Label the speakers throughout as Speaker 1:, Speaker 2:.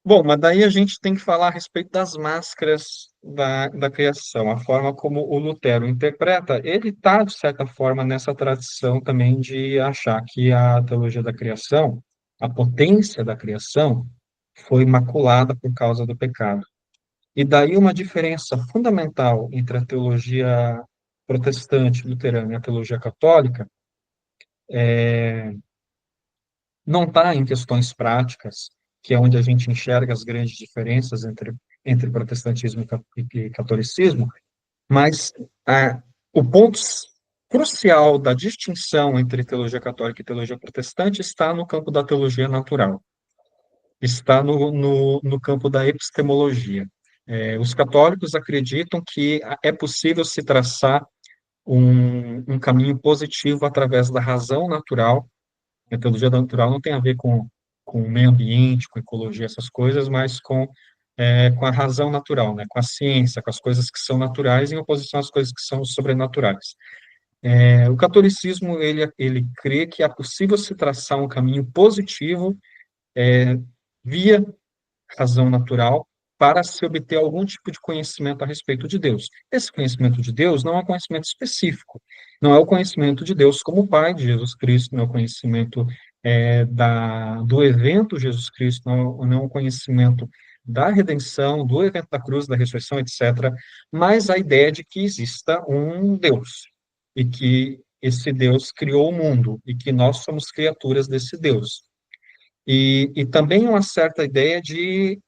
Speaker 1: Bom, mas daí a gente tem que falar a respeito das máscaras da criação, a forma como o Lutero interpreta. Ele está, de certa forma, nessa tradição também de achar que a teologia da criação, a potência da criação, foi maculada por causa do pecado. E daí uma diferença fundamental entre a teologia protestante luterana e a teologia católica não está em questões práticas, que é onde a gente enxerga as grandes diferenças entre protestantismo e catolicismo, mas o ponto crucial da distinção entre teologia católica e teologia protestante está no campo da teologia natural, está no campo da epistemologia. Os católicos acreditam que é possível se traçar um caminho positivo através da razão natural. A teologia natural não tem a ver com o meio ambiente, com ecologia, essas coisas, mas com a razão natural, né? Com a ciência, com as coisas que são naturais, em oposição às coisas que são sobrenaturais. O catolicismo, ele crê que é possível se traçar um caminho positivo via razão natural para se obter algum tipo de conhecimento a respeito de Deus. Esse conhecimento de Deus não é um conhecimento específico, não é o conhecimento de Deus como Pai de Jesus Cristo, não é o conhecimento do evento Jesus Cristo, não é o conhecimento da redenção, do evento da cruz, da ressurreição, etc., mas a ideia de que exista um Deus e que esse Deus criou o mundo e que nós somos criaturas desse Deus. E também uma certa ideia de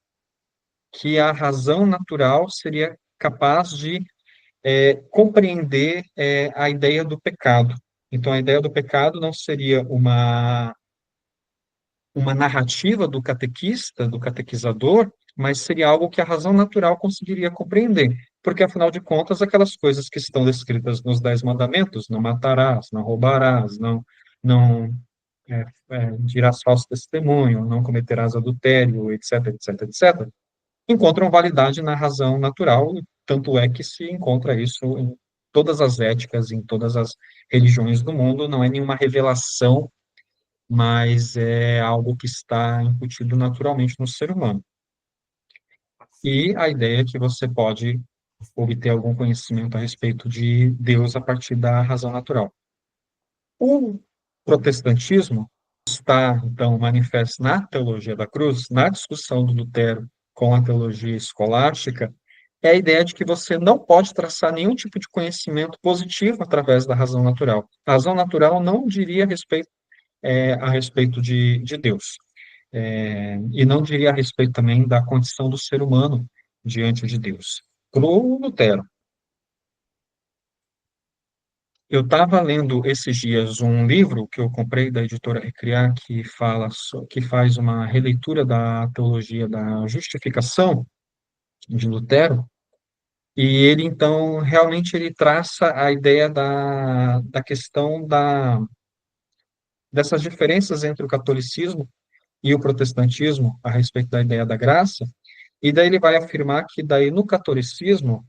Speaker 1: que a razão natural seria capaz de compreender a ideia do pecado. Então, a ideia do pecado não seria uma narrativa do catequista, do catequizador, mas seria algo que a razão natural conseguiria compreender. Porque, afinal de contas, aquelas coisas que estão descritas nos Dez Mandamentos, não matarás, não roubarás, não dirás falso testemunho, não cometerás adultério, etc., etc., etc., encontram validade na razão natural, tanto é que se encontra isso em todas as éticas, em todas as religiões do mundo, não é nenhuma revelação, mas é algo que está incutido naturalmente no ser humano. E a ideia é que você pode obter algum conhecimento a respeito de Deus a partir da razão natural. O protestantismo está, então, manifesto na teologia da cruz, na discussão do Lutero com a teologia escolástica, é a ideia de que você não pode traçar nenhum tipo de conhecimento positivo através da razão natural. A razão natural não diria a respeito de Deus, e não diria a respeito também da condição do ser humano diante de Deus. Para o Lutero, eu estava lendo esses dias um livro que eu comprei da editora Recriar, que faz uma releitura da teologia da justificação de Lutero, e ele, então, realmente ele traça a ideia da questão dessas diferenças entre o catolicismo e o protestantismo a respeito da ideia da graça, e daí ele vai afirmar que daí no catolicismo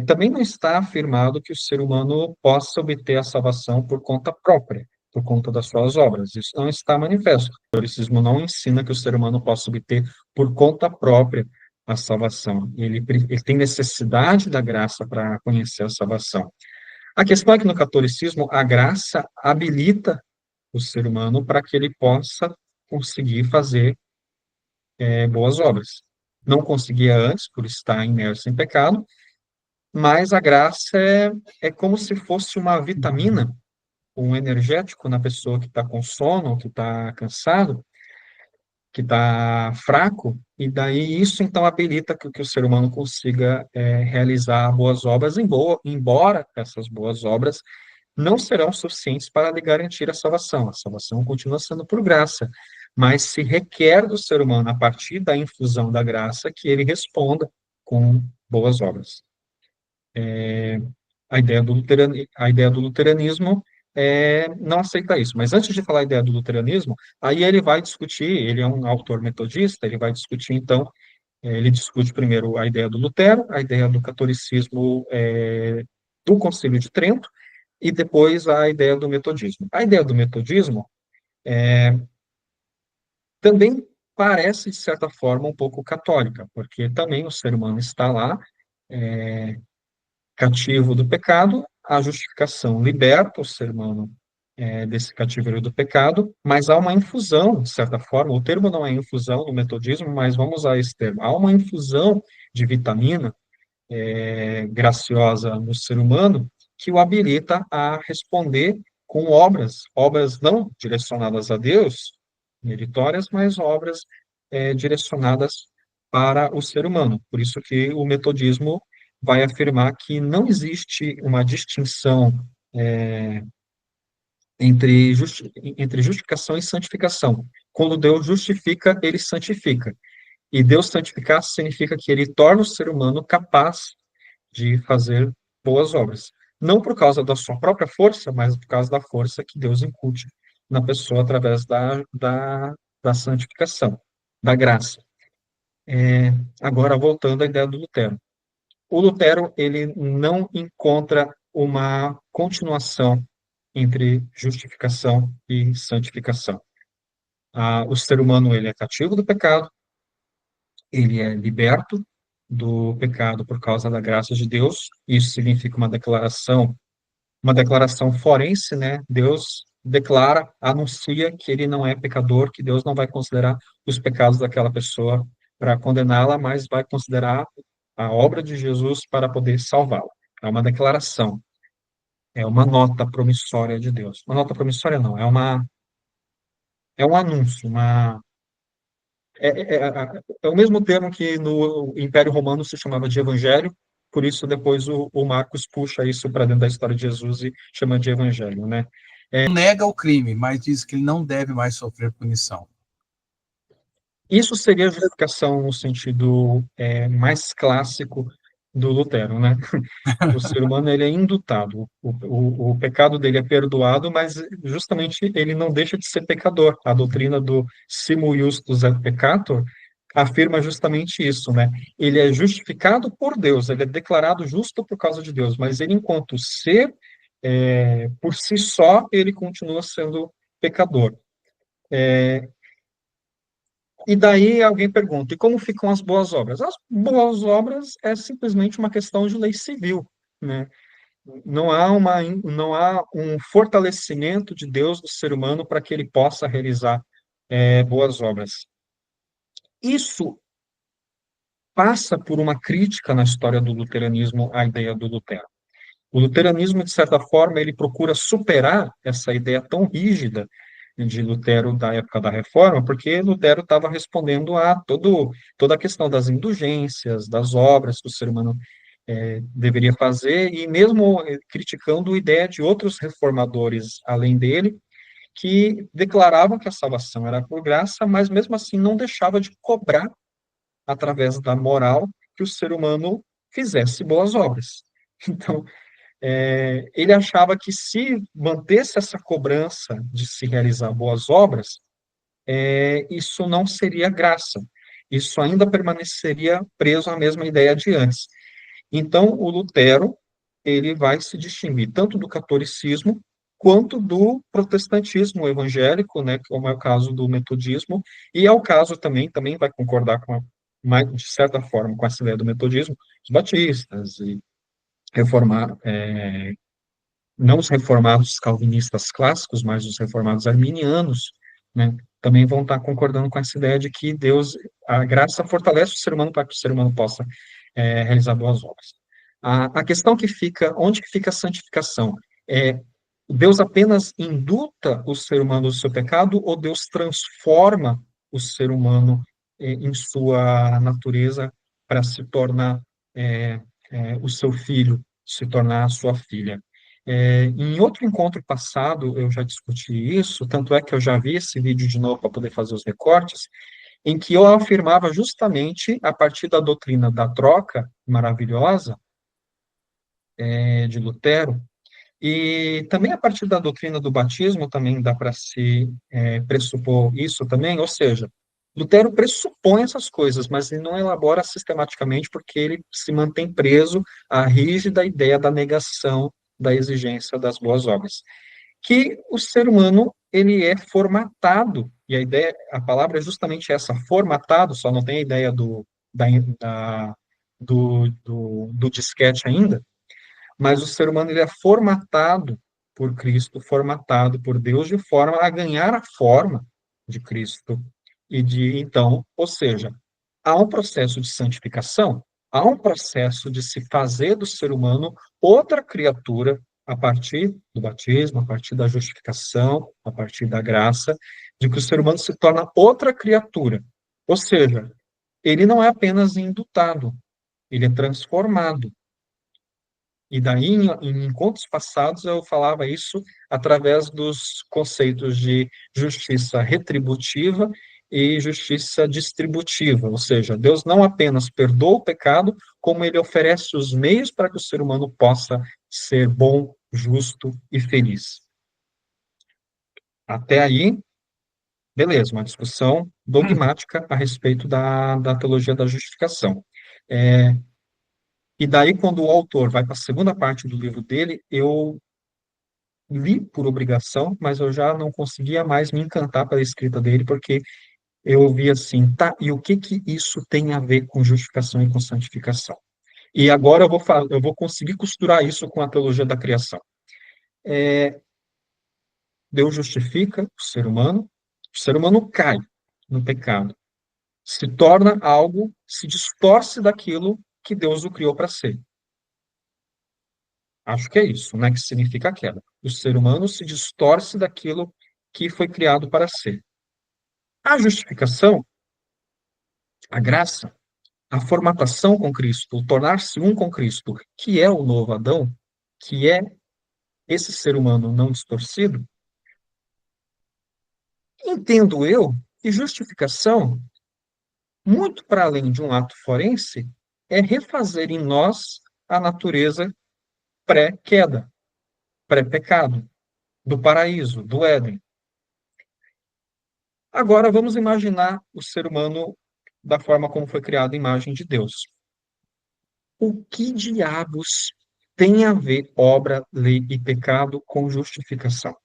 Speaker 1: também não está afirmado que o ser humano possa obter a salvação por conta própria, por conta das suas obras. Isso não está manifesto. O catolicismo não ensina que o ser humano possa obter por conta própria a salvação. Ele tem necessidade da graça para conhecer a salvação. A questão é que no catolicismo a graça habilita o ser humano para que ele possa conseguir fazer boas obras. Não conseguia antes, por estar imerso em pecado, mas a graça é como se fosse uma vitamina, um energético na pessoa que está com sono, que está cansado, que está fraco, e daí isso então habilita que o ser humano consiga realizar boas obras, embora essas boas obras não serão suficientes para lhe garantir a salvação. A salvação continua sendo por graça, mas se requer do ser humano, a partir da infusão da graça, que ele responda com boas obras. A ideia do luteranismo não aceita isso. Mas antes de falar a ideia do luteranismo, aí ele vai discutir, ele é um autor metodista, ele vai discutir, então, ele discute primeiro a ideia do Lutero, a ideia do catolicismo do Concílio de Trento, e depois a ideia do metodismo. A ideia do metodismo também parece, de certa forma, um pouco católica, porque também o ser humano está lá, cativo do pecado, a justificação liberta o ser humano desse cativeiro do pecado, mas há uma infusão, de certa forma, o termo não é infusão no metodismo, mas vamos usar esse termo, há uma infusão de vitamina graciosa no ser humano que o habilita a responder com obras não direcionadas a Deus, meritórias, mas obras direcionadas para o ser humano. Por isso que o metodismo vai afirmar que não existe uma distinção entre justificação e santificação. Quando Deus justifica, ele santifica. E Deus santificar significa que ele torna o ser humano capaz de fazer boas obras. Não por causa da sua própria força, mas por causa da força que Deus incute na pessoa através da santificação, da graça. Agora, voltando à ideia do Lutero. O Lutero, ele não encontra uma continuação entre justificação e santificação. O ser humano, ele é cativo do pecado, ele é liberto do pecado por causa da graça de Deus. Isso significa uma declaração forense, né? Deus declara, anuncia que ele não é pecador, que Deus não vai considerar os pecados daquela pessoa para condená-la, mas vai considerar a obra de Jesus para poder salvá-la. É uma declaração, é uma nota promissória de Deus. Uma nota promissória não, é um anúncio, é o mesmo termo que no Império Romano se chamava de evangelho, por isso depois o Marcos puxa isso para dentro da história de Jesus e chama de evangelho, né?
Speaker 2: Nega o crime, mas diz que ele não deve mais sofrer punição.
Speaker 1: Isso seria a justificação no sentido mais clássico do Lutero, né? O ser humano ele é indutado, o pecado dele é perdoado, mas justamente ele não deixa de ser pecador. A doutrina do simul justus et peccator afirma justamente isso, né? Ele é justificado por Deus, ele é declarado justo por causa de Deus, mas ele, enquanto ser, por si só, ele continua sendo pecador. E daí alguém pergunta, e como ficam as boas obras? As boas obras é simplesmente uma questão de lei civil, né? Não há um fortalecimento de Deus do ser humano para que ele possa realizar boas obras. Isso passa por uma crítica na história do luteranismo à ideia do Lutero. O luteranismo, de certa forma, ele procura superar essa ideia tão rígida de Lutero da época da Reforma, porque Lutero estava respondendo a toda a questão das indulgências, das obras que o ser humano deveria fazer, e mesmo criticando a ideia de outros reformadores além dele, que declaravam que a salvação era por graça, mas mesmo assim não deixava de cobrar, através da moral, que o ser humano fizesse boas obras. Então, ele achava que se mantesse essa cobrança de se realizar boas obras, isso não seria graça. Isso ainda permaneceria preso à mesma ideia de antes. Então, o Lutero, ele vai se distinguir tanto do catolicismo quanto do protestantismo evangélico, né, como é o caso do metodismo, e é o caso também vai concordar de certa forma com essa ideia do metodismo, os batistas e reformar, não os reformados calvinistas clássicos, mas os reformados arminianos, né, também vão estar concordando com essa ideia de que Deus, a graça fortalece o ser humano para que o ser humano possa realizar boas obras. A questão que fica, onde que fica a santificação? Deus apenas induta o ser humano do seu pecado ou Deus transforma o ser humano em sua natureza para se tornar o seu filho, se tornar a sua filha? Em outro encontro passado, eu já discuti isso, tanto é que eu já vi esse vídeo de novo para poder fazer os recortes, em que eu afirmava justamente, a partir da doutrina da troca maravilhosa de Lutero, e também a partir da doutrina do batismo, também dá para se pressupor isso também, ou seja, Lutero pressupõe essas coisas, mas ele não elabora sistematicamente porque ele se mantém preso à rígida ideia da negação da exigência das boas obras. que o ser humano ele é formatado, e a ideia, a palavra é justamente essa, formatado, só não tem a ideia do disquete ainda, mas o ser humano ele é formatado por Cristo, formatado por Deus, de forma a ganhar a forma de Cristo. E de, então, ou seja, há um processo de santificação, há um processo de se fazer do ser humano outra criatura a partir do batismo, a partir da justificação, a partir da graça, de que o ser humano se torna outra criatura. Ou seja, ele não é apenas indutado, ele é transformado. E daí, em encontros passados, eu falava isso através dos conceitos de justiça retributiva e justiça distributiva, ou seja, Deus não apenas perdoa o pecado, como ele oferece os meios para que o ser humano possa ser bom, justo e feliz. Até aí, beleza, uma discussão dogmática a respeito da teologia da justificação. É, e daí, quando o autor vai para a segunda parte do livro dele, eu li por obrigação, mas eu já não conseguia mais me encantar pela escrita dele, porque eu vi assim, tá, e o que que isso tem a ver com justificação e com santificação? E agora eu vou conseguir costurar isso com a teologia da criação. Deus justifica o ser humano cai no pecado, se torna algo, se distorce daquilo que Deus o criou para ser. Acho que é isso, né, que significa a queda. O ser humano se distorce daquilo que foi criado para ser. A justificação, a graça, a formatação com Cristo, o tornar-se um com Cristo, que é o novo Adão, que é esse ser humano não distorcido, entendo eu que justificação, muito para além de um ato forense, é refazer em nós a natureza pré-queda, pré-pecado, do paraíso, do Éden. Agora vamos imaginar o ser humano da forma como foi criado a imagem de Deus. O que diabos tem a ver obra, lei e pecado com justificação?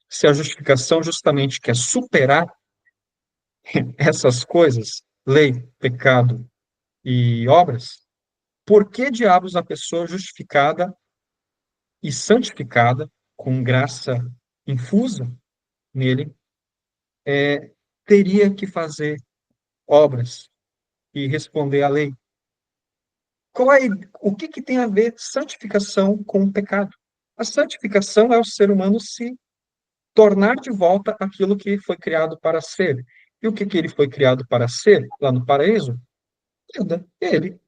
Speaker 1: Se a justificação justamente quer superar essas coisas, lei, pecado e obras, por que diabos a pessoa justificada e santificada, com graça infusa nele, teria que fazer obras e responder à lei? O que tem a ver santificação com o pecado? A santificação é o ser humano se tornar de volta aquilo que foi criado para ser. E o que ele foi criado para ser, lá no paraíso? Ele.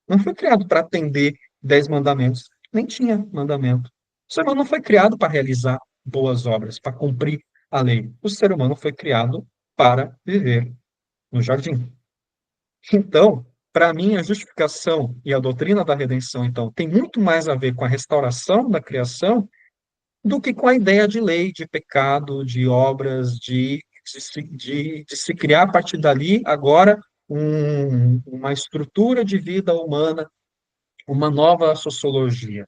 Speaker 1: Não foi criado para atender 10 mandamentos. Nem tinha mandamento. O ser humano não foi criado para realizar boas obras, para cumprir a lei. O ser humano foi criado para viver no jardim. Então, para mim, a justificação e a doutrina da redenção, então, tem muito mais a ver com a restauração da criação do que com a ideia de lei, de pecado, de obras, de se criar a partir dali, agora, uma estrutura de vida humana, uma nova sociologia.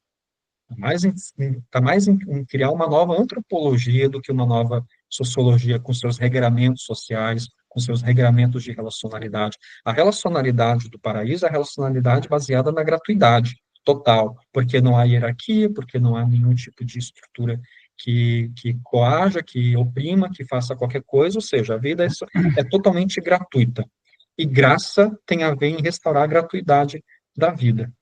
Speaker 1: Está mais em criar uma nova antropologia do que uma nova sociologia com seus regramentos sociais, com seus regramentos de relacionalidade. A relacionalidade do paraíso é a relacionalidade baseada na gratuidade total, porque não há hierarquia, porque não há nenhum tipo de estrutura que coaja, que oprima, que faça qualquer coisa, ou seja, a vida é totalmente gratuita. E graça tem a ver em restaurar a gratuidade da vida.